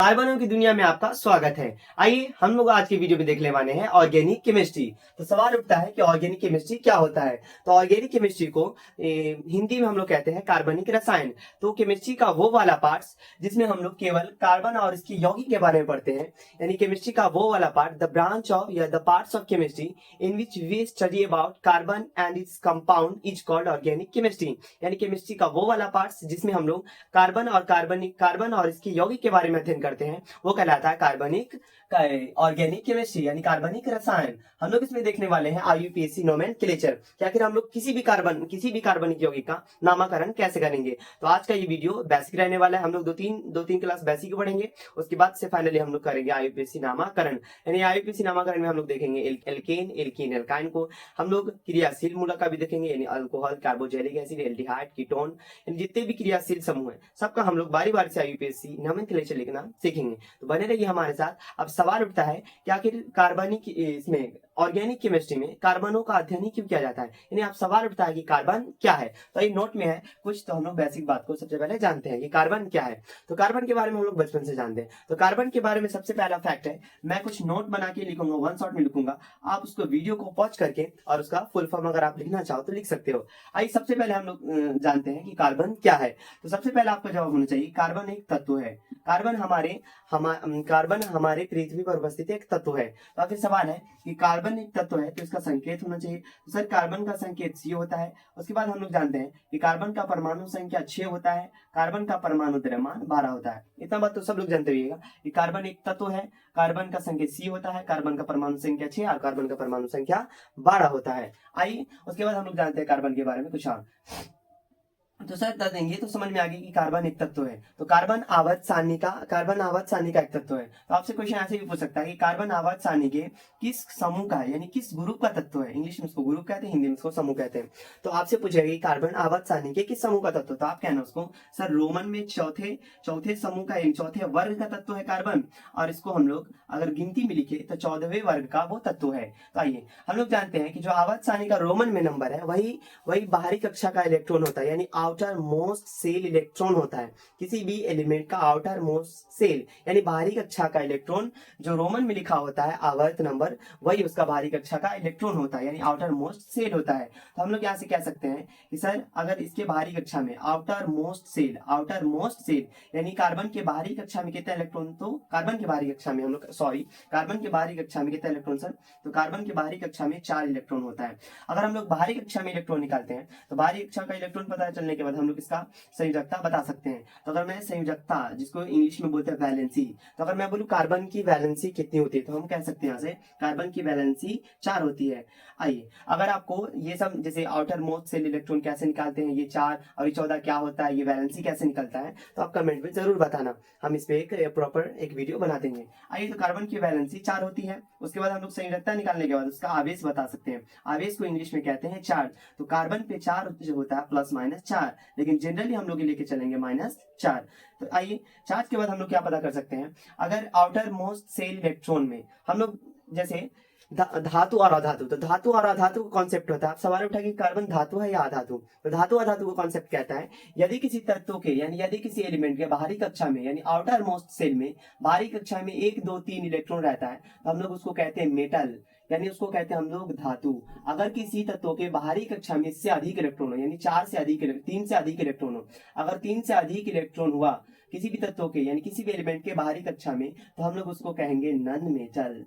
कार्बनों की दुनिया में आपका स्वागत है। आइए हम लोग आज की वीडियो में देखने वाले हैं ऑर्गेनिक केमिस्ट्री। तो सवाल उठता है कि ऑर्गेनिक केमिस्ट्री क्या होता है। तो ऑर्गेनिक केमिस्ट्री को हिंदी में हम लोग कहते हैं कार्बनिक रसायन। तो केमिस्ट्री का वो वाला पार्ट्स जिसमें हम लोग केवल कार्बन और इसकी यौगिक के बारे में पढ़ते हैं, यानी केमिस्ट्री का वो वाला पार्ट, द ब्रांच ऑफ या the parts of chemistry in which we study about carbon and its compound is called organic chemistry. यानी केमिस्ट्री का वो वाला पार्ट जिसमें हम लोग कार्बन और इसकी यौगिक के बारे में अध्ययन करते हैं, वो कहलाता है कार्बनिक ऑर्गेनिक केमिस्ट्री यानी कार्बनिक रसायन। हम लोग इसमें देखने वाले हैं आईयूपीएसी नोमेनक्लेचर कि आखिर हम लोग किसी भी कार्बनिक यौगिक का नामकरण कैसे करेंगे। तो आज का ये वीडियो बेसिक रहने वाला है। हम लोग दो तीन क्लास बेसिक पढ़ेंगे, उसके बाद से फाइनली हम लोग करेंगे आईयूपीएसी नामकरण। यानी आईयूपीएसी नामकरण में हम लोग देखेंगे एल्केन, एल्कीन, एल्काइन को। हम लोग क्रियाशील मूलक का भी देखेंगे, यानी alcohol, carboxylic acid, aldehyde, ketone, जितने भी क्रियाशील समूह है सबका हम लोग बारी बारी से आईयूपीएसी नोमेनक्लेचर लिखना सीखेंगे। तो बने रहिए हमारे साथ। अब सवाल उठता है कि आखिर कार्बनिक इसमें ऑर्गेनिक केमिस्ट्री में कार्बनों का अध्ययन क्यों किया जाता है, यानी आप सवाल उठता है कि कार्बन क्या है। तो ये नोट में है कुछ, तो हम लोग बेसिक बात को सबसे पहले जानते हैं कि कार्बन क्या है। तो कार्बन के बारे में हम लोग बचपन से जानते हैं। तो कार्बन के बारे में सबसे पहला फैक्ट है, मैं कुछ नोट बना के लिखूंगा, वन शॉट में लिखूंगा, आप उसको वीडियो को पॉज करके और उसका फुल फॉर्म अगर आप लिखना चाहो तो लिख सकते हो। आइए सबसे पहले हम लोग जानते हैं कि कार्बन क्या है। तो सबसे पहले आपका जवाब होना चाहिए कार्बन एक तत्व है। कार्बन हमारे पृथ्वी पर उपस्थित एक तत्व है। तो आखिर सवाल है कि कार्बन एक तत्व है तो इसका संकेत होना चाहिए। तो सर कार्बन का संकेत C होता है। उसके बाद हम लोग जानते हैं कि कार्बन का परमाणु संख्या 6 होता है, कार्बन का परमाणु द्रव्यमान 12 होता है। इतना बात तो सब लोग जानते होइएगा कि कार्बन एक तत्व है, कार्बन का संकेत C होता है, कार्बन का परमाणु संख्या 6 और कार्बन का परमाणु संख्या 12 होता है। आइए उसके बाद हम लोग जानते हैं कार्बन के बारे में कुछ और। तो सर बता देंगे तो समझ में आ गई कि कार्बन एक तत्व है। तो कार्बन आवर्त सारणी का एक तत्व है। तो आपसे क्वेश्चन ऐसे भी पूछ सकता है कि कार्बन आवर्त सारणी के किस समूह का है, यानी किस ग्रुप का तत्व है। इंग्लिश में उसको ग्रुप कहते हैं, हिंदी में उसको समूह कहते हैं। तो आपसे पूछेगा कि कार्बन आवर्त सारणी के किस समूह का तत्व, तो आप कहना उसको सर रोमन में चौथे समूह का, चौथे वर्ग का तत्व है कार्बन, और इसको हम लोग अगर गिनती में लिखे तो 14वें वर्ग का वो तत्व है। तो आइए हम लोग जानते हैं कि जो आवर्त सारणी का रोमन में नंबर है वही बाहरी कक्षा का इलेक्ट्रॉन होता है, यानी आउटर मोस्ट सेल इलेक्ट्रॉन होता है। किसी भी एलिमेंट का आउटर मोस्ट सेल यानी बाहरी कक्षा का इलेक्ट्रॉन जो रोमन में लिखा होता है आवर्त नंबर, वही उसका बाहरी कक्षा का इलेक्ट्रॉन होता है, यानी आउटर मोस्ट सेल होता है। तो हम लोग यहाँ से कह सकते हैं कि सर अगर इसके बाहरी कक्षा में आउटर मोस्ट सेल यानी कार्बन के बाहरी कक्षा में कितना इलेक्ट्रॉन, तो कार्बन के बाहरी कक्षा में कितना इलेक्ट्रॉन सर, तो कार्बन के बाहरी कक्षा में 4 इलेक्ट्रॉन होता है। अगर हम लोग बाहरी कक्षा में इलेक्ट्रॉन निकालते हैं तो बाहरी कक्षा का इलेक्ट्रॉन पता चलने के बाद हम लोग इसका संयोजकता बता सकते हैं। तो अगर मैं संयोजकता, जिसको इंग्लिश में बोलते हैं वैलेंसी, तो अगर मैं बोलूं कार्बन की वैलेंसी कितनी होती है, तो हम कह सकते हैं यहाँ से कार्बन की वैलेंसी 4 होती है। आइए अगर आपको ये सब, जैसे आउटर मोस्ट सेल इलेक्ट्रॉन कैसे निकालते हैं, ये 4 और ये 14 क्या होता है, ये वैलेंसी कैसे निकलता है, तो आप कमेंट में जरूर बताना, हम इस पे एक प्रॉपर एक वीडियो बना देंगे। आइए तो कार्बन की वैलेंसी 4 होती है। उसके बाद हम लोग संयोजकता निकालने के बाद उसका आवेश बता सकते हैं। आवेश को इंग्लिश में कहते हैं चार्ज। तो कार्बन पे 4 जो होता है प्लस माइनस 4, लेकिन जनरली हम लोग लेके चलेंगे -4। तो आइए चार्ज के बाद हम लोग क्या पता कर सकते हैं, अगर आउटर मोस्ट सेल इलेक्ट्रॉन में हम लोग जैसे धातु और अधातु, तो धातु और अधातु का कॉन्सेप्ट होता है। आप सवाल उठा कि कार्बन धातु है या अधातु, तो धातु अधातु का कॉन्सेप्ट कहता है यदि किसी तत्व के यानी यदि किसी एलिमेंट के बाहरी कक्षा में यानी आउटर मोस्ट सेल में बाहरी कक्षा में 1 2 3 इलेक्ट्रॉन रहता है, तो हम लोग उसको कहते हैं मेटल, यानी उसको कहते हैं हम लोग धातु। अगर किसी तत्व के बाहरी कक्षा में इससे अधिक इलेक्ट्रॉन हो, यानी 3 से अधिक इलेक्ट्रॉन हो, अगर 3 से अधिक इलेक्ट्रॉन हुआ किसी भी तत्व के यानी किसी भी एलिमेंट के बाहरी कक्षा में, तो हम लोग उसको कहेंगे नन मेटल।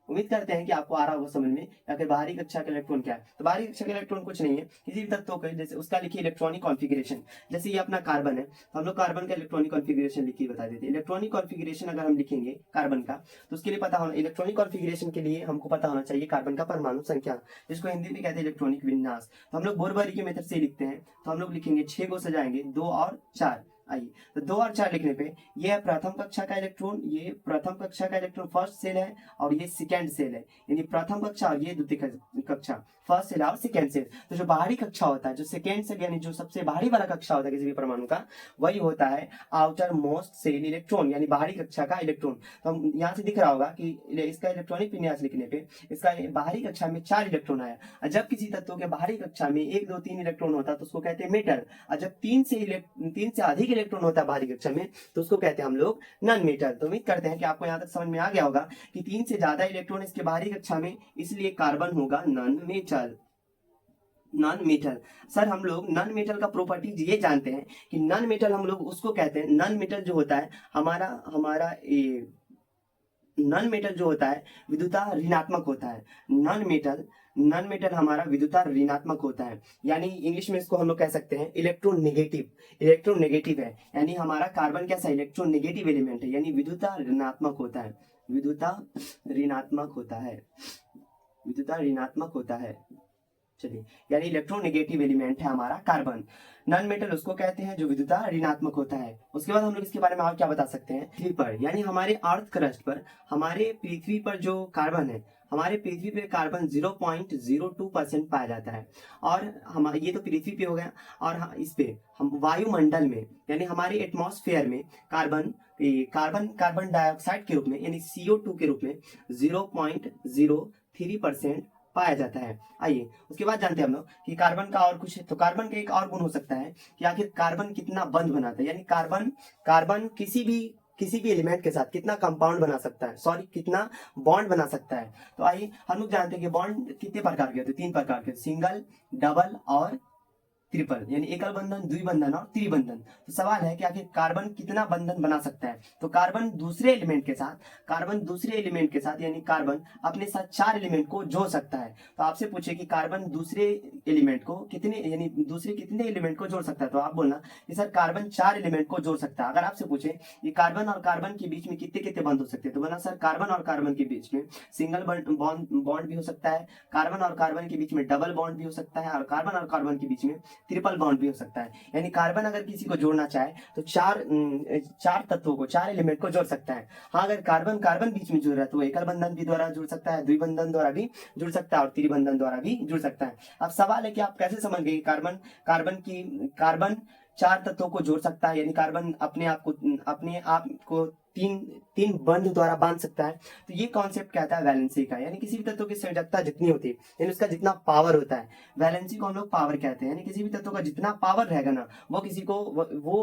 उम्मीद करते हैं कि आपको आ रहा होगा समझ में, या फिर बाहरी कक्षा का इलेक्ट्रॉन क्या है। तो बाहरी कक्षा का इलेक्ट्रॉन कुछ नहीं है, किसी भी तत्व का जैसे उसका लिखिए इलेक्ट्रॉनिक कॉन्फ़िगरेशन। जैसे ये अपना कार्बन है, तो हम लोग कार्बन का इलेक्ट्रॉनिक कॉन्फ़िगरेशन लिखिए बता देते हैं। इलेक्ट्रॉनिक कॉन्फ़िगरेशन अगर हम लिखेंगे कार्बन का, तो उसके लिए पता होना, इलेक्ट्रॉनिक कॉन्फ़िगरेशन के लिए हमको पता होना चाहिए कार्बन का परमाणु संख्या, जिसको हिंदी में कहते हैं इलेक्ट्रॉनिक विन्यास। तो हम लोग बोरबरी के मेथड से लिखते हैं, तो हम लोग लिखेंगे 6 को सजाएंगे 2 और 4। आइए तो 2 और 4 लिखने पे ये है प्रथम कक्षा का इलेक्ट्रॉन, ये प्रथम कक्षा का इलेक्ट्रॉन फर्स्ट सेल है, और ये सेकेंड सेल है, यानी प्रथम कक्षा और ये द्वितीय कक्षा, फर्स्ट सेल और सेकेंड सेल। तो जो बाहरी कक्षा होता है, जो सेकेंड सेल यानी जो सबसे बाहरी वाला कक्षा होता है किसी भी परमाणु का, वही होता है आउटर मोस्ट सेल इलेक्ट्रॉन, यानी बाहरी कक्षा का इलेक्ट्रॉन। तो हम यहाँ से दिख रहा होगा कि इसका इलेक्ट्रॉनिक विन्यास लिखने पे इसका बाहरी कक्षा में 4 इलेक्ट्रॉन आया। जब किसी तत्व के बाहरी कक्षा में 1 2 3 इलेक्ट्रॉन होता है तो उसको कहते हैं मेटल, और जब 3 से अधिक इलेक्ट्रॉन होता है बाहरी कक्षा में तो उसको कहते हैं हम लोग नॉन मेटल। तो उम्मीद करते हैं कि आपको यहाँ तक समझ में आ गया होगा कि 3 से ज्यादा इलेक्ट्रॉन इसके बाहरी कक्षा में, इसलिए कार्बन होगा non metal. Non metal sir, हम लोग नॉन मेटल का प्रॉपर्टीज ये जानते हैं कि नॉन मेटल हम लोग उसको कहते हैं, नॉन मेटल जो होता है हमारा हमारा नॉन मेटल जो होता है विद्युता ऋणात्मक होता है। नॉन मेटल हमारा विद्युता ऋणात्मक होता है, यानी इंग्लिश में इसको हम लोग कह सकते हैं इलेक्ट्रॉन नेगेटिव है। यानी हमारा कार्बन कैसा इलेक्ट्रॉन नेगेटिव एलिमेंट है, यानी विद्युता ऋणात्मक होता है, विद्युता ऋणात्मक होता है। चलिए, यानी इलेक्ट्रॉन नेगेटिव एलिमेंट है हमारा कार्बन। नॉन मेटल उसको कहते हैं जो विद्युता ऋणात्मक होता है। उसके बाद हम लोग इसके बारे में और क्या बता सकते हैं, पृथ्वी पर यानी हमारे अर्थ क्रस्ट पर, हमारे पृथ्वी पर जो कार्बन है, हमारे पृथ्वी पे कार्बन 0.02% पाया जाता है। और हम ये तो पृथ्वी पे हो गया, और इस पे हम वायुमंडल में यानी हमारे एटमॉस्फेयर में कार्बन डाइऑक्साइड के रूप में यानी CO2 के रूप में 0.03% पाया जाता है। आइए उसके बाद जानते हैं हम लोग कि कार्बन का और कुछ, तो कार्बन का एक और गुण हो सकता है कि आखिर कार्बन कितना बंध बनाता है, यानी कार्बन किसी भी एलिमेंट के साथ कितना कंपाउंड बना सकता है, कितना बॉन्ड बना सकता है। तो आइए हम लोग जानते हैं कि बॉन्ड कितने प्रकार के होते हैं, 3 प्रकार के, सिंगल, डबल और ट्रिपल, यानी एकल बंधन, द्विबंधन और त्रिबंधन। तो सवाल है कि आखिर कार्बन कितना बंधन बना सकता है। तो कार्बन दूसरे एलिमेंट के साथ यानी कार्बन अपने साथ 4 एलिमेंट को जोड़ सकता है। तो आपसे पूछे कि कार्बन दूसरे एलिमेंट को कितने एलिमेंट को जोड़ सकता है, तो आप बोलना कि सर कार्बन 4 एलिमेंट को जोड़ सकता है। अगर आपसे पूछे कि कार्बन और कार्बन के बीच में कितने बंध हो सकते हैं, तो बोलना सर कार्बन और कार्बन के बीच में सिंगल बॉन्ड भी हो सकता है, कार्बन और कार्बन के बीच में डबल बॉन्ड भी हो सकता है, और कार्बन और कार्बन के बीच में ट्रिपल बॉन्ड भी हो सकता है। यानी कार्बन अगर किसी को जोड़ना चाहे तो चार तत्वों को, 4 एलिमेंट को जोड़ सकता है। हाँ, अगर कार्बन बीच में जुड़ रहा है तो एकल बंधन भी द्वारा जुड़ सकता है, द्विबंधन द्वारा भी जुड़ सकता है और त्रिबंधन द्वारा भी जुड़ सकता है। अब सवाल है कि आप कैसे समझ गए कार्बन 4 तत्वों को जोड़ सकता है, यानी कार्बन अपने आप को तीन बंध द्वारा बांध सकता है। तो ये कॉन्सेप्ट कहता है वैलेंसी का, यानी किसी भी तत्व की संयोजकता जितनी होती है यानी उसका जितना पावर होता है, वैलेंसी को हम लोग पावर कहते हैं। यानी किसी भी तत्व का जितना पावर रहेगा ना, वो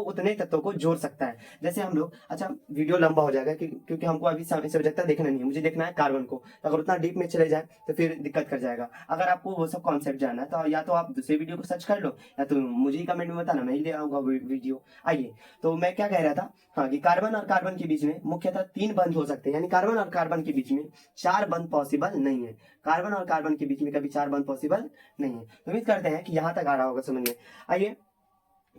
उतने तत्वों को जोड़ सकता है। जैसे हम लोग, अच्छा वीडियो लंबा हो जाएगा क्योंकि हमको अभी संयोजकता देखना नहीं है, मुझे देखना है कार्बन को। तो अगर उतना डीप में चले जाए तो फिर दिक्कत कर जाएगा। अगर आपको वो सब कॉन्सेप्ट जानना है तो या तो आप दूसरे वीडियो को सर्च कर लो, या तो मुझे ही कमेंट में बताना, मैं ही ले आऊंगा वीडियो। आइए, तो मैं क्या कह रहा था, हाँ, कि कार्बन और कार्बन के बीच में मुख्यतः 3 बंध हो सकते हैं, यानी कार्बन और कार्बन के बीच में 4 बंध पॉसिबल नहीं है। कार्बन और कार्बन के बीच में कभी 4 बंध पॉसिबल नहीं है। तो उम्मीद करते हैं कि यहां तक आ रहा होगा समझ में। आइए,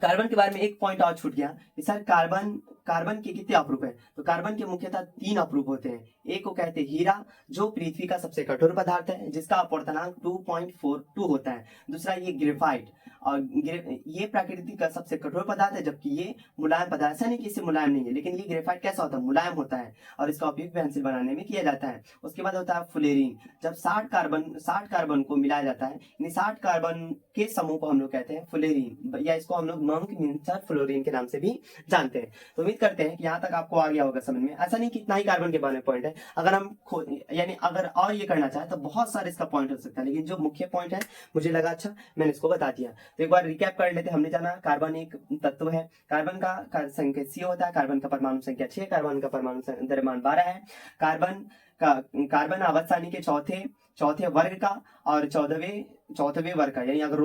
कार्बन के बारे में एक पॉइंट और छूट गया कि सर कार्बन के कितने अपरूप है। तो कार्बन के मुख्यतः 3 अपरूप होते हैं। एक को कहते हैं हीरा, जो पृथ्वी का सबसे कठोर पदार्थ है, जिसका अपर्तनांक 2.42 होता है। दूसरा ये ग्रेफाइट, और ये प्रकृति का सबसे कठोर पदार्थ है, जबकि ये मुलायम पदार्थ, ऐसा नहीं कि इससे मुलायम नहीं है, लेकिन ये ग्रेफाइट कैसा होता है, मुलायम होता है, और इसका उपयोग पेंसिल बनाने में किया जाता है। उसके बाद होता है फ्लोरीन, जब 60 कार्बन को मिलाया जाता है, यानी 60 कार्बन के समूह को हम लोग कहते हैं फ्लोरीन, या इसको हम लोग मंक मिंसर फ्लोरीन के नाम से भी जानते हैं। तो उम्मीद करते हैं कि यहाँ तक आपको आ गया होगा समझ में। ऐसा नहीं कि इतना ही कार्बन के बारे में पॉइंट है, अगर हम यानी अगर और ये करना चाहे तो बहुत सारे इसका पॉइंट हो सकता है, लेकिन जो मुख्य पॉइंट है मुझे लगा अच्छा मैंने इसको बता दिया। तो एक बार रिकैप कर लेते हैं। हमने जाना कार्बन एक तत्व है, कार्बन का संख्या C होता है, कार्बन का परमाणु संख्या 6, कार्बन का परमाणु द्रव्यमान 12 है, कार्बन आवर्त के चौथे वर्ग का और चौदहवें वर्ग का, यानी अगर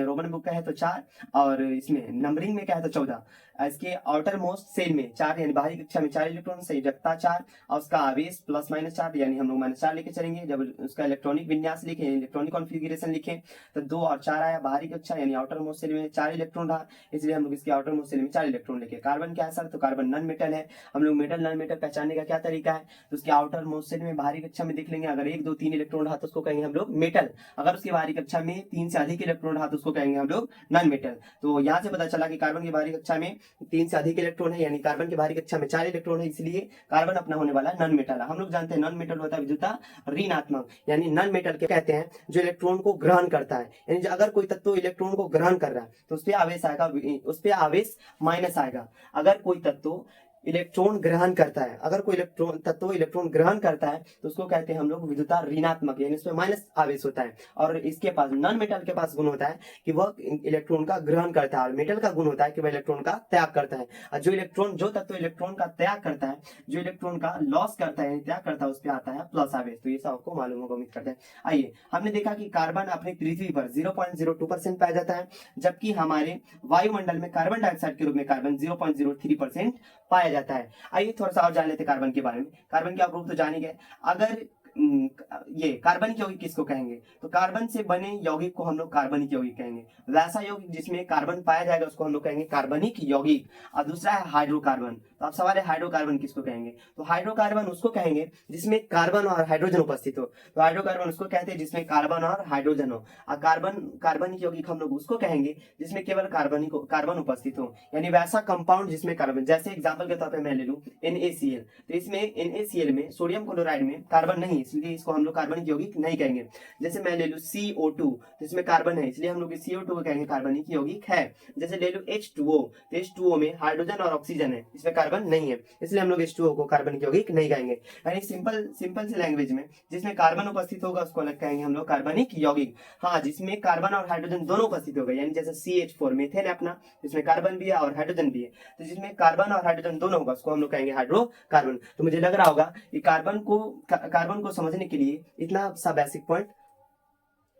रोमन बुक का है तो 4, और इसमें नंबरिंग में क्या है तो 14। इसके आउटर मोस्ट सेल में 4, यानी बाहरी कक्षा में 4 इलेक्ट्रॉन, संयोजकता 4, और उसका आवेश +-4, यानी हम लोग -4 लेके चलेंगे। जब उसका इलेक्ट्रॉनिक विन्यास लिखे, इलेक्ट्रॉनिक कॉन्फ़िगरेशन लिखे, तो 2 और 4 आया। बाहरी कक्षा यानी आउटर मोस्ट सेल में 4 इलेक्ट्रॉन रहा, इसलिए हम लोग इसके आउटर मोस्ट सेल में 4 इलेक्ट्रॉन लिखे। कार्बन क्या है सर, तो कार्बन नॉन मेटल है। हम लोग मेटल नॉन मेटल पहचानने का क्या तरीका है, तो उसके आउटर मोस्ट सेल में बाहरी कक्षा में देख लेंगे, अगर 1, 2, 3 इलेक्ट्रॉन रहा तो उसको कहेंगे हम लोग मेटल। अगर उसकी बाहरी कक्षा में 3 से अधिक इलेक्ट्रॉन रहा तो उसको कहेंगे हम लोग नॉन मेटल। तो यहाँ से पता चला कि कार्बन की बाहरी कक्षा में 3 से अधिक इलेक्ट्रॉन है, यानी कार्बन की बाहरी कक्षा में 4 इलेक्ट्रॉन है, इसलिए कार्बन अपना होने वाला नॉन मेटल है। हम लोग जानते हैं नॉन मेटल होता है विद्युता ऋणात्मक, यानी नॉन मेटल के कहते हैं जो इलेक्ट्रॉन को ग्रहण करता है, यानी अगर कोई तत्व इलेक्ट्रॉन को ग्रहण कर रहा है तो उस पर आवेश आएगा, उस पर आवेश माइनस आएगा। अगर कोई तत्व इलेक्ट्रॉन ग्रहण करता है, अगर कोई इलेक्ट्रॉन तत्व इलेक्ट्रॉन ग्रहण करता है तो उसको कहते हैं हम लोग विद्युतता ऋणात्मक, यानी इसमें माइनस आवेश होता है। और इसके पास नॉन मेटल के पास गुण होता है कि वह इलेक्ट्रॉन का ग्रहण करता है, और मेटल का गुण होता है कि वह इलेक्ट्रॉन का त्याग करता है। और जो तत्व इलेक्ट्रॉन का त्याग करता है, जो इलेक्ट्रॉन का लॉस करता है, त्याग करता है, उस पर आता है प्लस आवेश। तो ये सब आपको मालूम होगा, उम्मीद करते हैं। आइए, हमने देखा कि कार्बन अपनी पृथ्वी पर 0.02% पाया जाता है, जबकि हमारे वायुमंडल में कार्बन डाइऑक्साइड के रूप में कार्बन 0.03% पाया जाता है। आइए थोड़ा सा और जान लेते हैं कार्बन के बारे में। कार्बन के अवरोध तो जान ही गए। अगर ये कार्बनिक यौगिक किसको कहेंगे, तो कार्बन से बने यौगिक को हम लोग कार्बनिक यौगिक कहेंगे। वैसा यौगिक जिसमें कार्बन पाया जाएगा उसको हम लोग कहेंगे कार्बनिक यौगिक। और दूसरा है हाइड्रोकार्बन। तो अब सवाल है हाइड्रोकार्बन किसको कहेंगे, तो हाइड्रोकार्बन उसको कहेंगे जिसमें कार्बन और हाइड्रोजन उपस्थित हो। तो हाइड्रोकार्बन उसको कहते हैं जिसमें कार्बन और हाइड्रोजन हो। और कार्बनिक यौगिक हम लोग उसको कहेंगे जिसमें केवल कार्बन उपस्थित हो, यानी वैसा कंपाउंड जिसमें कार्बन, जैसे एग्जाम्पल के तौर पर मैं ले लूं NaCl, तो इसमें NaCl में सोडियम क्लोराइड में कार्बन नहीं, इसलिए इसको हम लोग कार्बनिक यौगिक नहीं कहेंगे। जैसे मैं ले लूं CO2, तो इसमें कार्बन है, इसलिए हम लोग CO2 को कहेंगे कार्बनिक यौगिक है। जैसे ले लूं H2O, तो H2O में हाइड्रोजन और ऑक्सीजन है, इसमें कार्बन नहीं है, इसलिए हम लोग H2O को कार्बनिक यौगिक नहीं कहेंगे। यानी सिंपल से लैंग्वेज में जिसमें कार्बन उपस्थित होगा उसको अलग कहेंगे हम लोग कार्बनिक यौगिक। हाँ, जिसमें कार्बन और हाइड्रोजन दोनों उपस्थित होगा, यानी जैसे CH4 मीथेन है अपना, जिसमें कार्बन भी है और हाइड्रोजन भी है, तो जिसमें कार्बन और हाइड्रोजन दोनों होगा उसको हम लोग कहेंगे हाइड्रोकार्बन। तो मुझे लग रहा होगा कि कार्बन को समझने के लिए इतना सा बेसिक पॉइंट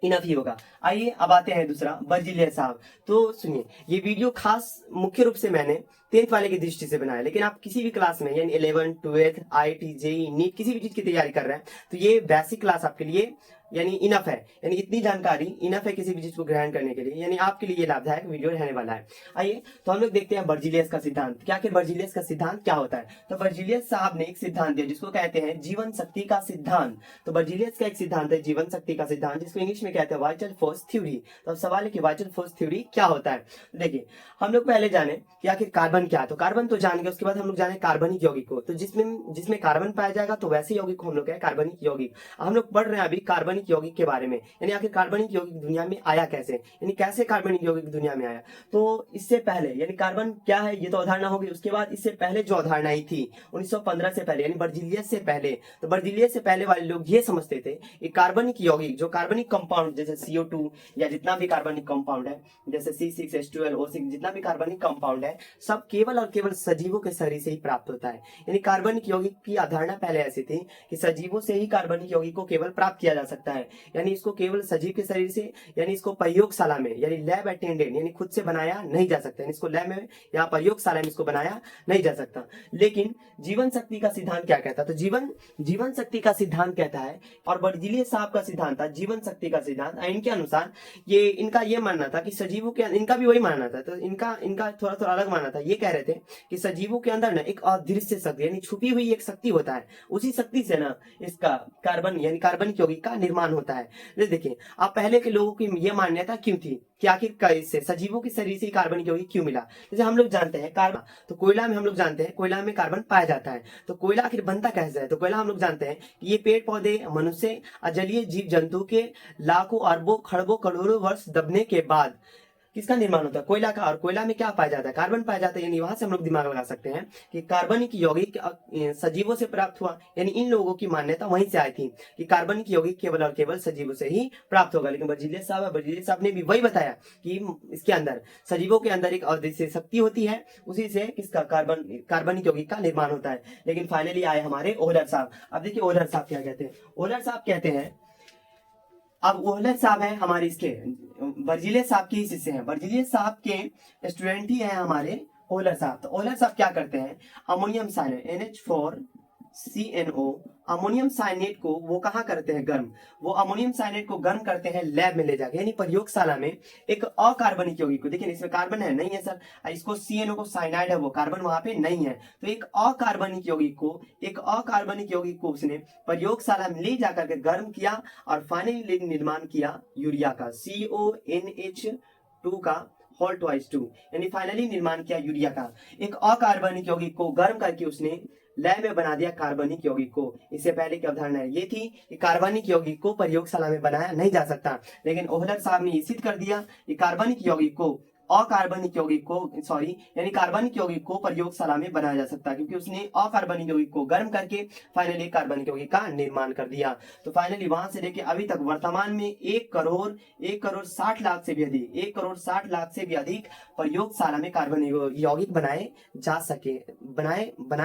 इनफ ही होगा। आइए अब आते हैं दूसरा, बर्जीलियस साहब। तो सुनिए, ये वीडियो खास मुख्य रूप से मैंने 10th वाले की दृष्टि से बनाया, लेकिन आप किसी भी क्लास में यानी 11th 12th IIT JEE NEET किसी भी चीज की तैयारी कर रहे हैं तो ये बेसिक क्लास आपके लिए यानी इनफ है, यानी इतनी जानकारी इनफ है किसी भी चीज को ग्रहण करने के लिए, यानी आपके लिए ये लाभदायक वीडियो रहने वाला है। आइए तो हम लोग देखते हैं बर्जीलियस का सिद्धांत। क्या आखिर बर्जीलियस का सिद्धांत क्या होता है, तो बर्जीलियस साहब ने एक सिद्धांत दिया जिसको कहते हैं जीवन शक्ति का सिद्धांत। तो बर्जीलियस का एक सिद्धांत है जीवन शक्ति का सिद्धांत, जिसको इंग्लिश में कहते हैं वाइटल फोर्स थ्योरी। तो अब सवाल है कि वाइटल फोर्स थ्योरी क्या होता है। देखिए, हम लोग पहले जाने कि आखिर कार्बन क्या है, तो कार्बन तो जान गए, उसके बाद हम लोग जाने कार्बनिक यौगिक को। तो जिसमें कार्बन पाया जाएगा तो वैसे यौगिक को हम लोग कहें कार्बनिक यौगिक। हम लोग पढ़ रहे हैं अभी कार्बनिक यौगिक के बारे में, यानी आखिर कार्बनिक यौगिक दुनिया में आया कैसे, यानी कैसे कार्बनिक यौगिक दुनिया में आया। तो इससे पहले यानी कार्बन क्या है ये तो अवधारणा होगी, उसके बाद इससे पहले जो अवधारणा आई थी 1915 से पहले, यानी बर्जीलियस से पहले, तो बर्जीलियस से पहले वाले लोग ये समझते थे कि कार्बनिक यौगिक जो कार्बनिक कंपाउंड जैसे CO2 या जितना भी कार्बनिक कंपाउंड है जैसे C6H12O6 जितना भी कार्बनिक कंपाउंड है सब केवल और केवल सजीवों के शरीर से ही प्राप्त होता है। यानी कार्बनिक यौगिक की अवधारणा पहले ऐसी थी कि सजीवों से ही कार्बनिक यौगिक को केवल प्राप्त किया जा सकता है, यानी इसको केवल सजीव के शरीर से, यानी इसको प्रयोगशाला में यानी लैब अटेंडेंट यानी खुद से बनाया नहीं जा सकता, यानी इसको लैब में या प्रयोगशाला में इसको बनाया नहीं जा सकता। लेकिन जीवन शक्ति का सिद्धांत क्या कहता है, तो जीवन शक्ति का सिद्धांत कहता है, और बर्जीलियस साहब का सिद्धांत था जीवन शक्ति का सिद्धांत। इनके अनुसार इनका ये मानना था कि सजीवों के, इनका भी वही मानना था, तो इनका थोड़ा थोड़ा अलग मानना था। ये कह रहे थे कि सजीवों के अंदर ना एक अदृश्य शक्ति यानी छुपी हुई एक शक्ति होता है, उसी शक्ति से ना इसका कार्बन यानी कार्बनिक यौगिक का निर्माण होता है। देखिए, अब पहले के लोगों की ये मान्यता क्यों थी कि आखिर इससे सजीवों के शरीर से कार्बनिक यौगिक क्यों मिला। जैसे हम लोग जानते हैं कार्बन, तो कोयला में हम लोग जानते हैं कोयला में कार्बन पाया जाता है, तो कोयला आखिर बनता कैसे है, तो कोयला हम लोग जानते हैं कि ये पेड़ पौधे, मनुष्य और जलीय जीव जंतु के लाखों अरबों खरबों करोड़ों वर्ष दबने के बाद किसका निर्माण होता है, कोयला का। और कोयला में क्या पाया जाता है, कार्बन पाया जाता है, यानी वहां से हम लोग दिमाग लगा सकते हैं कि कार्बनिक यौगिक सजीवों से प्राप्त हुआ, यानी इन लोगों की मान्यता वहीं से आई थी कि कार्बनिक यौगिक केवल और केवल सजीवों से ही प्राप्त होगा। लेकिन बर्जीलियस साहब ने भी वही बताया कि इसके अंदर सजीवों के अंदर एक अदृश्य शक्ति होती है, उसी से किसका कार्बनिक यौगिक का निर्माण होता है। लेकिन फाइनली आए हमारे ओहलर साहब। अब देखिए ओहलर साहब क्या कहते हैं, ओहलर साहब कहते हैं, अब ओहलर साहब है हमारे इसके बर्जीलियस साहब के ही शिष्य हैं, बर्जीलियस साहब के स्टूडेंट ही हैं हमारे ओहलर साहब। तो ओहलर साहब क्या करते हैं, अमोनियम साइनेट NH4CNO अमोनियम साइनेट को वो कहाँ करते हैं गर्म, वो अमोनियम साइनेट को गर्म करते हैं लैब में ले जाके, यानी प्रयोगशाला में एक अकार्बनिक यौगिक को। देखिए इसमें कार्बन है नहीं है सर, इसको CNO को साइनाइड है, वो कार्बन वहां पे नहीं है, तो एक अकार्बनिक यौगिक को उसने प्रयोगशाला में ले जाकर के गर्म किया और फाइनली निर्माण किया यूरिया का, CONH2 का होल ट्वाइस 2, यानी फाइनली निर्माण किया यूरिया का। एक अकार्बनिक यौगिक को गर्म करके उसने लैब में बना दिया कार्बनिक यौगिक को। इससे पहले की अवधारणा ये थी कि कार्बनिक यौगिक को प्रयोगशाला में बनाया नहीं जा सकता, लेकिन ओहलर साहब ने सिद्ध कर दिया कि कार्बनिक यौगिक को अकार्बनिक यौगिक को यानी कार्बनिक यौगिक को प्रयोगशाला में बनाया जा सकता है, क्योंकि उसने अकार्बनिक यौगिक को गर्म करके फाइनली कार्बनिक यौगिक का निर्माण कर दिया। तो फाइनली वहां से लेके अभी तक वर्तमान में 1,60,00,000 से भी अधिक 1,60,00,000 से भी अधिक प्रयोगशाला में कार्बनिक यौगिक बनाया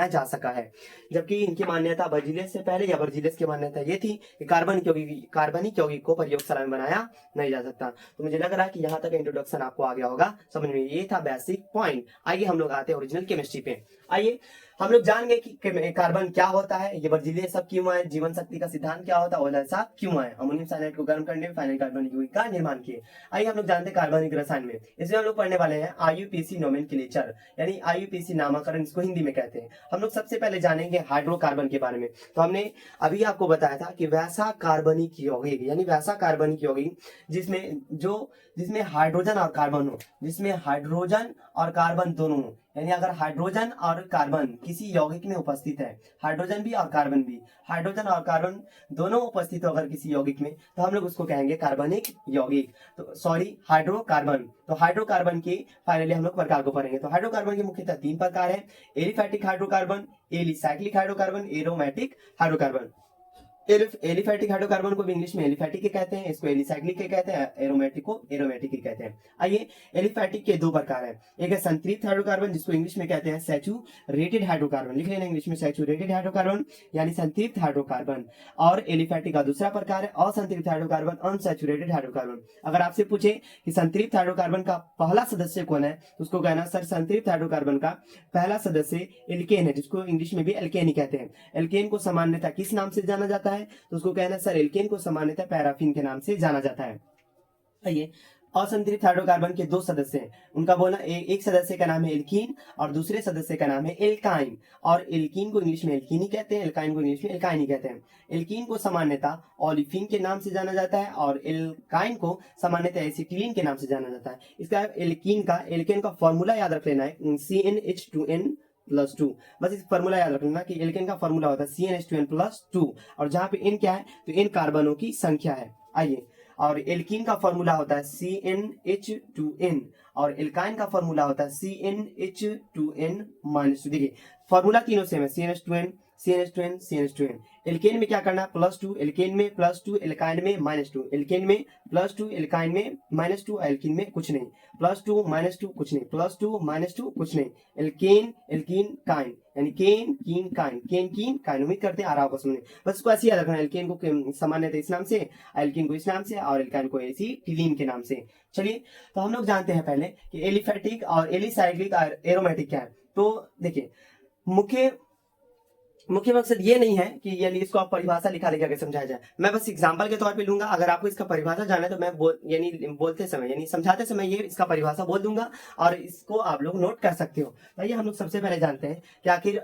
जा सका है। जबकि इनकी मान्यता बर्जीलियस से पहले या बर्जीलियस की मान्यता ये थी कि कार्बनिक यौगिक को प्रयोगशाला में बनाया नहीं जा सकता। तो मुझे लग रहा है कि यहाँ तक इंट्रोडक्शन आपको आ गया होगा समझ में। ये था बेसिक पॉइंट। आइए हम लोग आते हैं ओरिजिनल केमिस्ट्री पे। आइए हम लोग जान गए कि कार्बन क्या होता है, ये बर्जीलियस सब क्यों आए, जीवन शक्ति का सिद्धांत क्या होता है, और ऐसा क्यों आए, अमोनियम साइनाइड को गर्म करने में फाइनल कार्बनिक यौगिक का निर्माण किए। आइए हम लोग जानते हैं कार्बनिक रसायन में। इसमें हम लोग पढ़ने वाले हैं IUPAC नोमेनक्लेचर, यानी IUPAC नामकरण इसको हिंदी में कहते हैं। हम लोग सबसे पहले जानेंगे हाइड्रोकार्बन के बारे में। तो हमने अभी आपको बताया था कि वैसा कार्बनिक यौगिक यानी वैसा कार्बनिक यौगिक जिसमें हाइड्रोजन और कार्बन हो, जिसमें हाइड्रोजन और कार्बन दोनों हो, यानी अगर हाइड्रोजन और कार्बन किसी यौगिक में उपस्थित है, हाइड्रोजन भी और कार्बन दोनों उपस्थित हो अगर किसी यौगिक में, तो हम लोग उसको कहेंगे कार्बनिक यौगिक। तो हाइड्रोकार्बन। तो हाइड्रोकार्बन के फाइनली हम लोग प्रकार को पढ़ेंगे। तो हाइड्रोकार्बन के मुख्यतः 3 प्रकार है: aliphatic hydrocarbon, alicyclic hydrocarbon, aromatic hydrocarbon. Aliphatic hydrocarbon को भी इंग्लिश में एलिफैटिक के कहते हैं, इसको एलिसाइक्लिक के कहते हैं, एरोमेटिक को एरोमेटिक के कहते हैं। आइए, एलिफैटिक के 2 प्रकार है। एक है संतृप्त हाइड्रोकार्बन, जिसको इंग्लिश में कहते हैं सैचुरेटेड हाइड्रोकार्बन। लिख लेना इंग्लिश में सैचुरेटेड हाइड्रोकार्बन यानी संतृप्त हाइड्रोकार्बन। और एलिफैटिक का दूसरा प्रकार है असंतृप्त हाइड्रोकार्बन, अनसैचुरेटेड हाइड्रोकार्बन। अगर आपसे पूछे कि संतृप्त हाइड्रोकार्बन का पहला सदस्य कौन है, तो उसको कहना सर संतृप्त हाइड्रोकार्बन का पहला सदस्य एल्केन है, जिसको इंग्लिश में भी एल्केन ही कहते हैं। एल्केन को सामान्यतः किस नाम से जाना जाता है, तो उसको कहना सर एल्केन को सामान्यतः पैराफिन के नाम से जाना जाता है। आइए, असंतृप्त हाइड्रोकार्बन के 2 सदस्य हैं, उनका बोलना एक सदस्य का नाम है एल्कीन और दूसरे सदस्य का नाम है एल्काइन। और एल्कीन को इंग्लिश में एल्कीन ही कहते हैं, एल्काइन को इंग्लिश में एल्काइन ही कहते हैं। एल्कीन को सामान्यतः ओलिफिन के नाम से जाना जाता है और एल्काइन को सामान्यतः एसिटिलीन के नाम से जाना जाता है। इसका एल्केन का फॉर्मूला याद रख लेना है, CnH2n+2। बस इस फॉर्मूला याद रख लेना कि एल्केन का फॉर्मूला होता है CnH2n+2, और जहां पे n क्या है, तो n कार्बनों की संख्या है। आइए, और एल्कीन का फॉर्मूला होता है CnH2n और एल्काइन का फॉर्मूला होता है CnH2n-2। देखिए फॉर्मूला तीनों सेम है, CnH2n। एल्केन में क्या करना है, +2, एल्केन में +2, एल्काइन में -2, एल्केन में +2, एल्काइन में -2, एल्कीन में कुछ नहीं, +2 -2 कुछ नहीं, +2 -2 कुछ नहीं। एल्केन एल्कीन काइन यानी केन कीन काइन। उम्मीद करते हैं आ रहा होगा समझने। बस इसको ऐसे याद रखना, एल्केन को सामान्यतः इस नाम से, एल्कीन को इस नाम से और एल्काइन को एसिटिलीन के नाम से। चलिए, तो हम लोग जानते हैं पहले कि एलिफैटिक और एलिसाइक्लिक और एरोमेटिक क्या है। तो देखिए, मुख्य मकसद ये नहीं है कि यानी इसको आप परिभाषा लिखा के समझाया जाए, मैं बस एग्जांपल के तौर पे लूंगा। अगर आपको इसका परिभाषा जाना है तो मैं बोलते समय यानी समझाते समय ये इसका परिभाषा बोल दूंगा और इसको आप लोग नोट कर सकते हो। आइए हम लोग सबसे पहले जानते हैं कि आखिर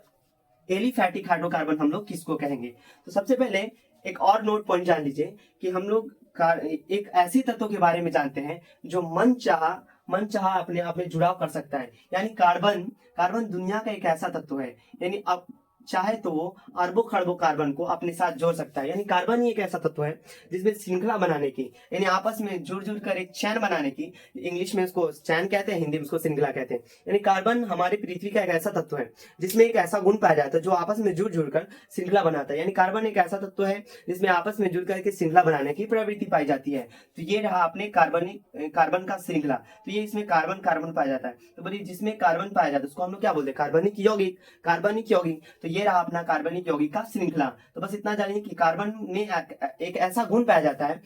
एलिफैटिक हाइड्रोकार्बन हम लोग किसको कहेंगे। तो सबसे पहले एक और नोट पॉइंट जान लीजिए कि हम लोग एक ऐसी तत्व के बारे में जानते हैं जो मन चाह अपने आप में जुड़ाव कर सकता है। यानी कार्बन दुनिया का एक ऐसा तत्व है, यानी अब चाहे तो वो अरबों खरबों कार्बन को अपने साथ जोड़ सकता है। यानी कार्बन ही एक ऐसा तत्व है जिसमें श्रृंखला बनाने की, यानी आपस में जुड़ कर एक चैन बनाने की, इंग्लिश में उसको चैन कहते हैं, हिंदी में उसको श्रृंखला कहते हैं। यानी कार्बन हमारी पृथ्वी का एक ऐसा तत्व है जिसमें एक ऐसा गुण पाया जाता है जो आपस में जुड़ कर श्रृंखला बनाता है। यानी कार्बन एक ऐसा तत्व है जिसमें आपस में जुड़ करके श्रृंखला बनाने की प्रवृत्ति पाई जाती है। तो ये रहा अपने कार्बन का श्रृंखला। तो ये इसमें कार्बन पाया जाता है। तो बोलिए जिसमें कार्बन पाया जाता है उसको हम लोग क्या बोलते हैं, कार्बनिक यौगिक। तो ये रहा अपना कार्बनिक यौगिक का श्रृंखला। तो बस इतना जानिए कि कार्बन में एक ऐसा गुण पाया जाता है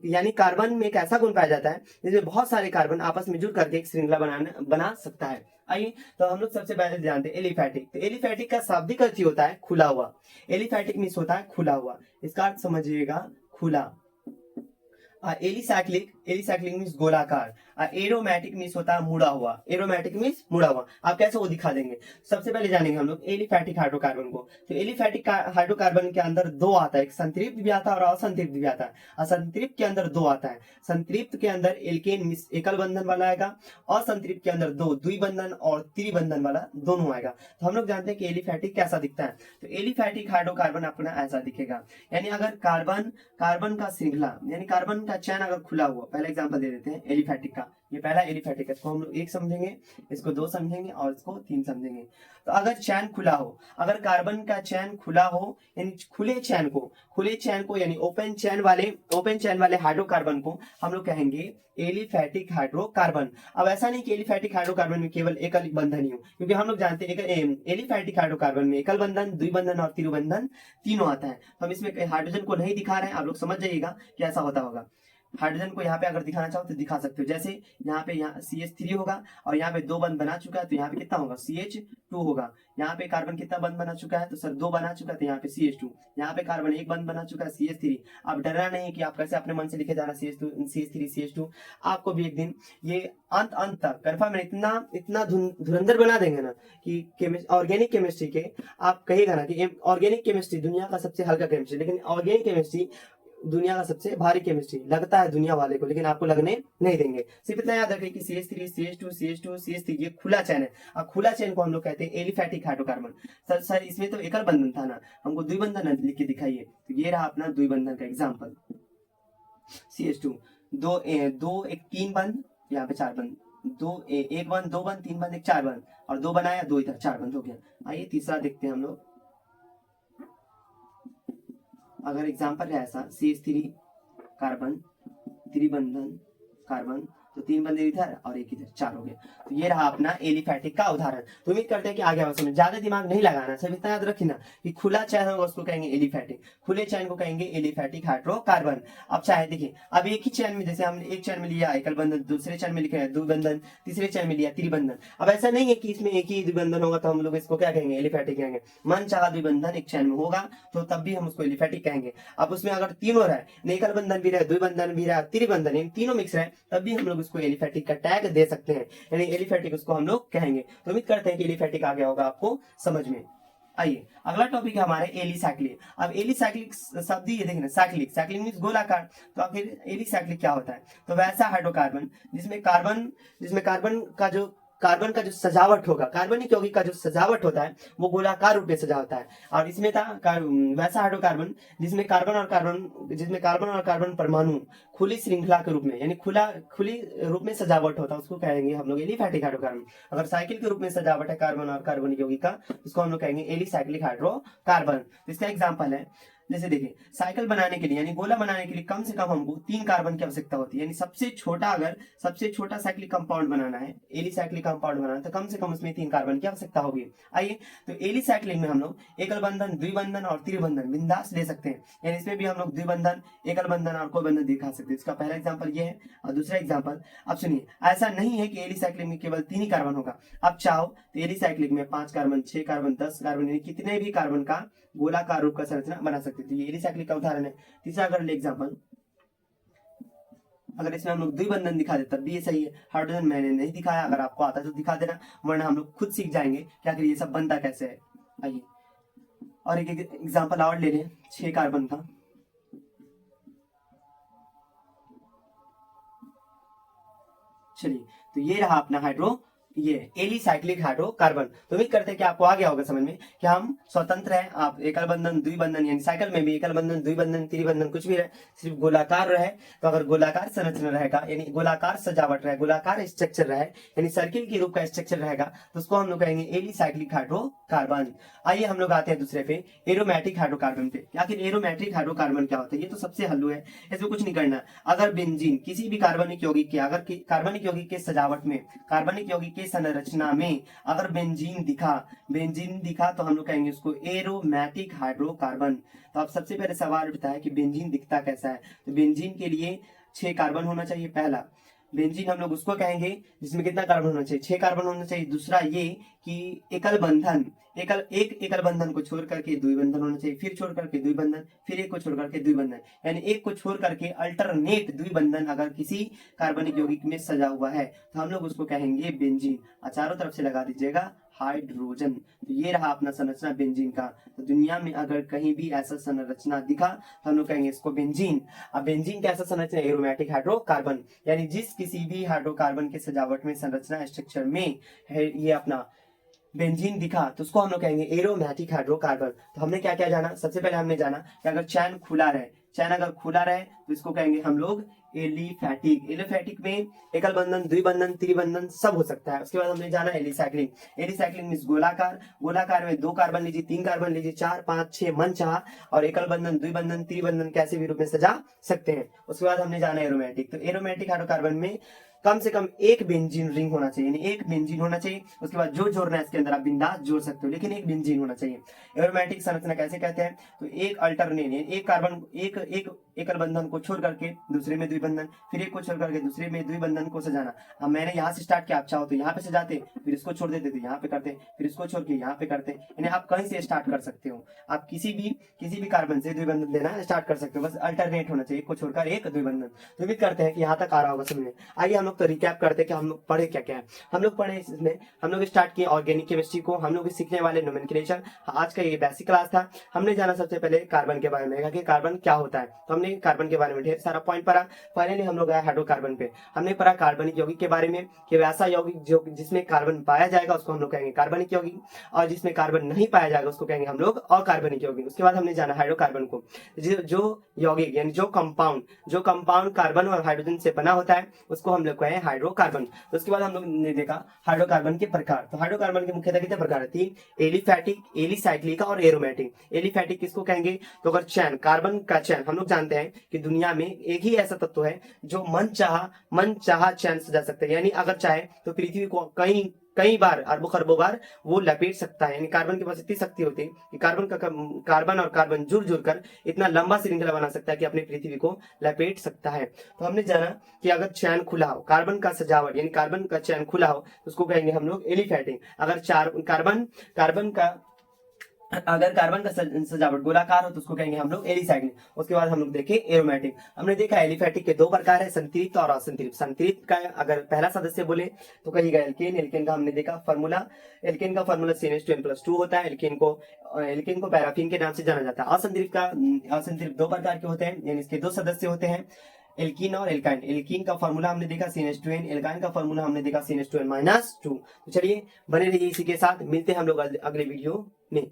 यानी कार्बन में एक ऐसा गुण पाया जाता है जिसमें बहुत सारे कार्बन आपस में जुड़ करके एक श्रृंखला बना सकता है। आइए, तो हम लोग सबसे पहले जानते हैं एलिफैटिक। तो एलिफैटिक का शाब्दिक अर्थ होता है खुला हुआ। एलिफैटिक मीन्स होता है खुला हुआ, इसका अर्थ समझिएगा खुला। एलिसाइक्लिक मीन्स गोलाकार। एरोमेटिक मीन्स होता है मुड़ा हुआ। आप कैसे वो दिखा देंगे। सबसे पहले जानेंगे हम लोग एलिफैटिक हाइड्रोकार्बन को। तो एलिफैटिक हाइड्रोकार्बन के अंदर 2 आता है, एक संतृप्त भी आता है और असंतृप्त भी आता है। असंतृप्त के अंदर 2 आता है। संतृप्त के अंदर एल्केन एकल बंधन वाला आएगा, असंतृप्त के अंदर 2 द्विबंधन और त्रिबंधन वाला दोनों आएगा। तो हम लोग जानते हैं कि एलिफैटिक कैसा दिखता है। तो एलिफैटिक हाइड्रोकार्बन अपना ऐसा दिखेगा, यानी अगर कार्बन का श्रृंखला यानी कार्बन का चैन अगर खुला हुआ पहला एग्जांपल दे देते हैं एलिफैटिक का। ये पहला एलिफैटिक है, इसको हम लोग 1 समझेंगे, इसको 2 समझेंगे और इसको 3 समझेंगे। तो अगर चैन खुला हो, अगर कार्बन का चैन खुला हो, यानी खुले चैन को यानी ओपन चैन वाले हाइड्रोकार्बन को हम लोग कहेंगे एलिफैटिक हाइड्रोकार्बन। अब ऐसा नहीं कि एलिफैटिक हाइड्रोकार्बन में केवल एकल बंधन ही हो, क्योंकि हम लोग जानते हैं एलिफैटिक हाइड्रोकार्बन में एकल बंधन, द्विबंधन और त्रिबंधन तीनों आता है। तो हम इसमें हाइड्रोजन को नहीं दिखा रहे हैं, आप लोग समझ जाइएगा कि ऐसा होता होगा। हाइड्रोजन को यहाँ पे अगर दिखाना चाहो तो दिखा सकते हो, जैसे यहाँ पे CH3 होगा और यहाँ पे 2 बंध बना चुका है, तो यहाँ पे कितना होगा CH2 होगा। यहाँ पे कार्बन कितना बंध बना चुका है, तो सर 2 बना चुका है, तो यहाँ पे CH2। यहाँ पे कार्बन 1 बंध बना चुका है CH3। अब डरना नहीं कि आप कैसे अपने मन से लिखे जा रहा है CH3 CH2। आपको भी एक दिन ये अंत तक कन्फर्म इतना धुरंधर बना देंगे ना कि ऑर्गेनिक केमिस्ट्री के आप कहेगा ना कि ऑर्गेनिक केमिस्ट्री दुनिया का सबसे हल्का केमिस्ट्री, लेकिन ऑर्गेनिक केमिस्ट्री दुनिया का सबसे भारी केमिस्ट्री लगता है दुनिया वाले को, लेकिन आपको लगने नहीं देंगे। सिर्फ इतना याद रखें कि CH3 CH2 CH2 CH3 ये खुला चैन है। अब खुला चैन को हम लोग कहते हैं एलिफैटिक हाइड्रोकार्बन। सर इसमें तो एकल बंधन था ना, हमको द्विबंधन लिख के दिखाइए। तो ये रहा अपना द्विबंधन का एग्जाम्पल, CH2 दो एक 3 बंध, यहाँ पे 4 बंध, 1 बंध 2 बंध 3 बंध 1 4 बंध और 2 बनाया 2 इधर 4 बंध हो गया। आइए तीसरा देखते हैं हम लोग। अगर एग्जाम्पल है ऐसा CH3 कार्बन, त्रिबंधन कार्बन, तो 3 बंदे इधर और 1 इधर, 4 हो गया। तो ये रहा अपना एलिफैटिक का उदाहरण। तो उम्मीद करते हैं कि आगे समझ, ज्यादा दिमाग नहीं लगाना, सिर्फ इतना याद रखना कि खुला चैन होगा उसको कहेंगे एलिफैटिक, खुले चैन को कहेंगे एलिफैटिक हाइड्रोकार्बन। अब चाहे देखिए, अब एक ही चैन में, जैसे हमने एक चैन में लिया एकल बंधन, दूसरे चैन में लिखा है द्विबंधन, तीसरे चैन में लिया त्रिबंधन। अब ऐसा नहीं है कि इसमें एक ही द्विबंधन होगा तो हम लोग इसको क्या कहेंगे एलिफैटिक कहेंगे। मन चाहा द्विबंधन एक चैन में होगा तो तब भी हम उसको एलिफैटिक कहेंगे। अब उसमें अगर तीनों रहे, एकल बंधन भी रहे, द्विबंधन भी रहे, त्रिबंधन, इन तीनों मिक्स रहे, तब भी हम लोग उसको एलिफैटिक का टैग दे सकते हैं, यानी एलिफैटिक उसको हम लोग कहेंगे। तो उम्मीद करते हैं कि एलिफैटिक आ गया होगा आपको समझ में। आइए अगला टॉपिक है हमारे एलिसाइक्लिक। अब एलिसाइक्लिक शब्द ये देखना, साइक्लिक मींस गोलाकार। तो आखिर एलिसाइक्लिक क्या होता है? तो वैसा हाइड्रोकार्बन जिसमें कार्बन का जो सजावट होगा, कार्बनिक यौगिक का जो सजावट होता है वो गोलाकार रूप में सजा होता है। और इसमें था वैसा हाइड्रोकार्बन जिसमें कार्बन और कार्बन परमाणु खुली श्रृंखला के रूप में, यानी खुली रूप में सजावट होता है, उसको कहेंगे हम लोग एलिफैटिक हाइड्रोकार्बन। अगर साइकिल के रूप में सजावट है कार्बन और कार्बनिक यौगिक का, उसको हम लोग कहेंगे एलिसाइक्लिक हाइड्रोकार्बन। तो इसका एग्जाम्पल है, जैसे देखिए साइकिल बनाने के लिए यानी गोला बनाने के लिए कम से कम हमको 3 कार्बन की आवश्यकता होती है, यानी सबसे छोटा साइक्लिक कंपाउंड बनाना है, एलिसाइक्लिक कंपाउंड बनाना है, तो कम से कम उसमें 3 कार्बन की आवश्यकता होगी। आइए तो एलिसाइक्लिक में हम लोग एकल बंधन, द्विबंधन और त्रिबंधन बिंदास ले सकते हैं, यानी इसमें भी हम लोग द्विबंधन, एकल बंधन और कोई बंधन दिखा सकते हैं। इसका पहला एग्जाम्पल ये है। और दूसरा एग्जाम्पल, अब सुनिए, ऐसा नहीं है कि एलिसाइक्लिक में केवल 3 ही कार्बन होगा। अब चाहो तो एलिसाइक्लिक में 5 कार्बन, 6 कार्बन, 10 कार्बन, यानी कितने भी कार्बन का गोलाकार रूप का संरचना बना सकते हैं। तो ये एलिसाइक्लिक का उदाहरण है। तीसरा अगर एग्जाम्पल, अगर इसमें हम लोग द्विबंधन दिखा दे तब भी ये सही है। हाइड्रोजन मैंने नहीं दिखाया, अगर आपको आता है तो दिखा देना, वरना हम लोग खुद सीख जाएंगे कि आखिर ये सब बनता कैसे है। आइए और एक एग्जाम्पल और ले लें 6 कार्बन का। चलिए तो ये रहा अपना ये एलिसाइक्लिक हाइड्रोकार्बन। तो उम्मीद करते हैं कि आपको आ गया होगा समझ में कि हम स्वतंत्र हैं। आप एकल बंधन, द्विबंधन, यानी साइकिल में भी एकल बंधन, द्विबंधन, त्रिबंधन कुछ भी रहे, सिर्फ गोलाकार रहे। तो अगर गोलाकार संरचना रहेगा, यानी गोलाकार सजावट रहे, गोलाकार स्ट्रक्चर रहे, यानी सर्किल के रूप का स्ट्रक्चर रहेगा, तो उसको हम लोग कहेंगे एलिसाइक्लिक हाइड्रोकार्बन। आइए हम लोग आते हैं दूसरे पे, एरोमेटिक हाइड्रोकार्बन पे। आखिर एरोमेटिक हाइड्रोकार्बन क्या होता है? ये तो सबसे हल्लू है, इसमें कुछ नहीं करना। अगर बेंजीन किसी भी कार्बनिक यौगिक के, अगर कार्बनिक यौगिक के सजावट में, कार्बनिक यौगिक के संरचना में अगर बेंजीन दिखा तो हम लोग कहेंगे उसको एरोमेटिक हाइड्रोकार्बन। तो अब सबसे पहले सवाल उठता है कि बेंजीन दिखता कैसा है? तो बेंजीन के लिए 6 कार्बन होना चाहिए। पहला बेंजीन हम लोग उसको कहेंगे जिसमें कितना कार्बन होना चाहिए? 6 कार्बन होना चाहिए। दूसरा ये कि एकल बंधन को छोड़ करके द्विबंधन होना चाहिए, फिर छोड़ करके द्विबंधन, फिर एक को छोड़ करके द्विबंधन, यानी एक को छोड़ करके अल्टरनेट द्विबंधन अगर किसी कार्बनिक यौगिक में सजा हुआ है तो हम लोग उसको कहेंगे बेंजीन। चारों तरफ से लगा दीजिएगा हाइड्रोजन। तो ये रहा अपना संरचना बेंजीन का। तो दुनिया में अगर कहीं भी ऐसा संरचना दिखा तो हम लोग कहेंगे इसको बेंजीन। अब बेंजीन का ऐसा संरचना एरोमेटिक हाइड्रोकार्बन, यानी जिस किसी भी हाइड्रोकार्बन के सजावट में, संरचना स्ट्रक्चर में है ये अपना बेंजीन दिखा तो उसको हम लोग कहेंगे एरोमेटिक हाइड्रोकार्बन। तो हमने क्या क्या जाना? सबसे पहले हमने जाना कि अगर चैन अगर खुला रहे तो इसको कहेंगे हम लोग एलिफैटिक। एलिफैटिक में एकल बंधन, द्विबंधन, त्रिबंधन सब हो सकता है। उसके बाद हमने जाना एलिसाइक्लिक। एलिसाइक्लिक मींस गोलाकार। गोलाकार में 2 कार्बन लीजिए, 3 कार्बन लीजिए, 4, 5, 6 मन चाहा और एकल बंधन, द्विबंधन, त्रिबंधन कैसे भी रूप में सजा सकते हैं। उसके बाद हमने जाना एरोमेटिक। तो एरोमेटिक हाइड्रोकार्बन में कम से कम एक बेंजीन रिंग होना चाहिए, यानी एक बेंजीन होना चाहिए। उसके बाद जो जोड़ना है इसके अंदर आप बिंदास जोड़ सकते हो, लेकिन एक बेंजीन होना चाहिए। एरोमेटिक संरचना कैसे कहते हैं? तो एक अल्टरनेट, एक कार्बन एक एक एकल बंधन को छोड़ करके दूसरे में द्विबंधन, फिर एक को छोड़ करके दूसरे में द्विबंधन को सजाना। अब मैंने यहाँ से स्टार्ट किया, आप चाहो तो यहाँ पे सजाते, फिर इसको छोड़ देते तो यहाँ पे करते, फिर इसको छोड़ के यहाँ पे करते, यानी आप कहीं से स्टार्ट कर सकते हो। आप किसी भी कार्बन से द्विबंधन देना स्टार्ट कर सकते हो, बस अल्टरनेट होना चाहिए, एक को छोड़कर एक द्विबंधन। तो उम्मीद करते हैं कि यहाँ तक आ रहा होगा समझ में। आइए हम लोग तो रिकैप करते हैं कि हम लोग पढ़े क्या क्या है। हम लोग पढ़े इसमें, हम लोग स्टार्ट किए ऑर्गेनिक केमिस्ट्री को, हम लोग सीखने वाले नोमेनक्लेचर। आज का ये बेसिक क्लास था। हमने जाना सबसे पहले कार्बन के बारे में कि कार्बन क्या होता है, तो हमने कार्बन के बारे में ढेर सारा पॉइंट पढ़ा। फाइनली हम लोग आए हाइड्रोकार्बन पे। हमने पढ़ा कार्बनिक यौगिक के बारे में कि वैसा यौगिक जो जिसमें कार्बन पाया जाएगा उसको हम लोग कहेंगे कार्बनिक यौगिक, और जिसमें कार्बन नहीं पाया जाएगा उसको कहेंगे हम लोग अकार्बनिक यौगिक। उसके बाद हमने जाना हाइड्रोकार्बन को, जो यौगिक यानी जो कंपाउंड कार्बन और हाइड्रोजन से बना होता है उसको हम लोग कहें हाइड्रोकार्बन। तो उसके बाद हम लोग ने देखा हाइड्रोकार्बन के प्रकार। तो हाइड्रोकार्बन के मुख्यतः कितने प्रकार है? 3, एलिफैटिक, एलिसाइक्लिक और एरोमेटिक। एलिफैटिक किसको कहेंगे? तो अगर चैन, कार्बन का चैन, हम लोग जानते हैं कि दुनिया में एक ही ऐसा तत्व है जो मन चाहा चैन सजा सकता है, यानी अगर चाहे तो पृथ्वी को कई बार, अरबों खरबों बार वो लपेट सकता है। यानी कार्बन के पास इतनी शक्ति होती है कि कार्बन और कार्बन जुड़ कर इतना लंबा श्रृंखला बना सकता है कि अपनी पृथ्वी को लपेट सकता है। तो हमने जाना कि अगर चैन खुला हो, कार्बन का सजावट यानी कार्बन का चैन खुला हो तो उसको कहेंगे हम लोग एलिफैटिक। अगर अगर कार्बन का सजावट गोलाकार हो तो उसको कहेंगे हम लोग एलिसाइक्लिक। उसके बाद हम लोग देखे एरोमेटिक। हमने देखा एलिफैटिक के 2 प्रकार है, संतृप्त और असंतृप्त। संतृप्त का अगर पहला सदस्य बोले तो कहिएगा एल्केन। एल्केन का हमने देखा फॉर्मूला, एल्केन का फॉर्मूला CnH2n+2 होता है। एल्केन को पैराफिन के नाम से जाना जाता है। असंतृप्त 2 प्रकार के होते हैं, यानी इसके 2 सदस्य होते हैं, एल्कीन और एल्काइन। एल्कीन का फॉर्मूला हमने देखा CnH2n, एल्काइन का फॉर्मूला हमने देखा CnH2n-2। तो चलिए बने रहिए इसी के साथ, मिलते हैं हम लोग अगले वीडियो में।